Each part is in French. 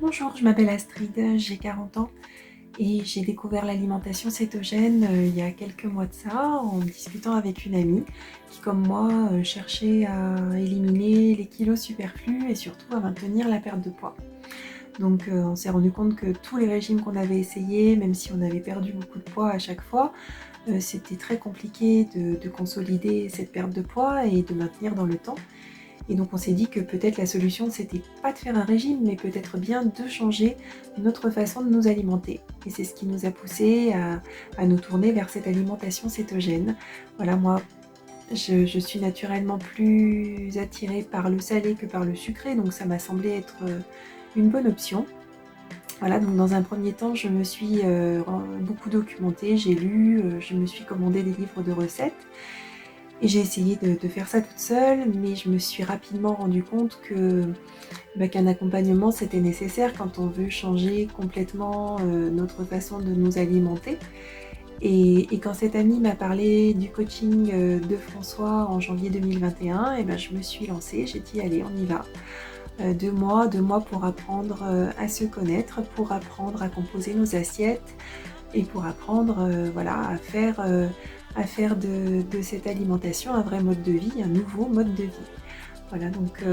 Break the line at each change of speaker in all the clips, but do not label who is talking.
Bonjour, je m'appelle Astrid, j'ai 40 ans et j'ai découvert l'alimentation cétogène il y a quelques mois de ça en discutant avec une amie qui, comme moi, cherchait à éliminer les kilos superflus et surtout à maintenir la perte de poids. Donc on s'est rendu compte que tous les régimes qu'on avait essayés, même si on avait perdu beaucoup de poids à chaque fois, c'était très compliqué de consolider cette perte de poids et de maintenir dans le temps. Et donc on s'est dit que peut-être la solution c'était pas de faire un régime, mais peut-être bien de changer notre façon de nous alimenter. Et c'est ce qui nous a poussé à nous tourner vers cette alimentation cétogène. Voilà, moi je suis naturellement plus attirée par le salé que par le sucré, donc ça m'a semblé être une bonne option. Voilà, donc dans un premier temps, je me suis beaucoup documentée, j'ai lu, je me suis commandé des livres de recettes. Et j'ai essayé de faire ça toute seule, mais je me suis rapidement rendu compte qu'un accompagnement c'était nécessaire quand on veut changer complètement notre façon de nous alimenter. Et quand cette amie m'a parlé du coaching de François en janvier 2021, et ben je me suis lancée, j'ai dit allez on y va. 2 mois pour apprendre à se connaître, pour apprendre à composer nos assiettes et pour apprendre voilà, à faire de cette alimentation un vrai mode de vie, un nouveau mode de vie. Voilà, donc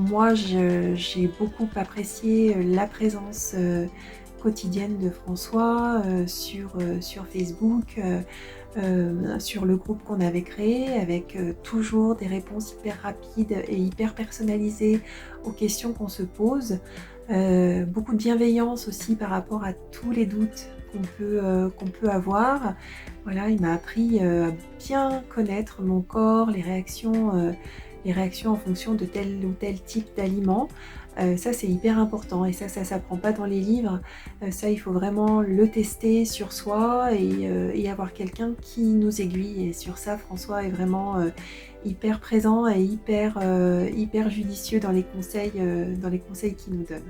moi j'ai beaucoup apprécié la présence quotidienne de François sur Facebook, sur le groupe qu'on avait créé avec toujours des réponses hyper rapides et hyper personnalisées aux questions qu'on se pose. Beaucoup de bienveillance aussi par rapport à tous les doutes qu'on peut avoir. Voilà, il m'a appris à bien connaître mon corps, les réactions en fonction de tel ou tel type d'aliment. Ça c'est hyper important et ça s'apprend pas dans les livres. Ça il faut vraiment le tester sur soi et avoir quelqu'un qui nous aiguille. Et sur ça, François est vraiment hyper présent et hyper judicieux dans les conseils qu'il nous donne.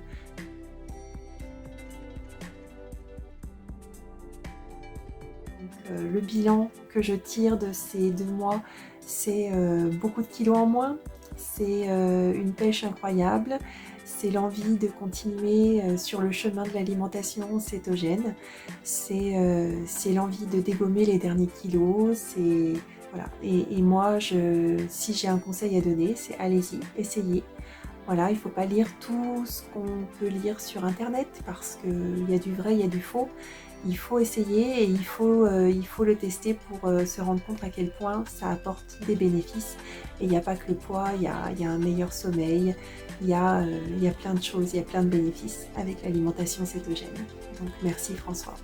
Donc, le bilan que je tire de ces 2 mois, c'est beaucoup de kilos en moins, c'est une pêche incroyable, c'est l'envie de continuer sur le chemin de l'alimentation cétogène, c'est l'envie de dégommer les derniers kilos, c'est voilà. Et moi, si j'ai un conseil à donner, c'est allez-y, essayez. Voilà, il ne faut pas lire tout ce qu'on peut lire sur internet parce qu'il y a du vrai, il y a du faux. Il faut essayer et il faut le tester pour se rendre compte à quel point ça apporte des bénéfices. Et il n'y a pas que le poids, il y a un meilleur sommeil, il y a plein de choses, il y a plein de bénéfices avec l'alimentation cétogène. Donc merci François.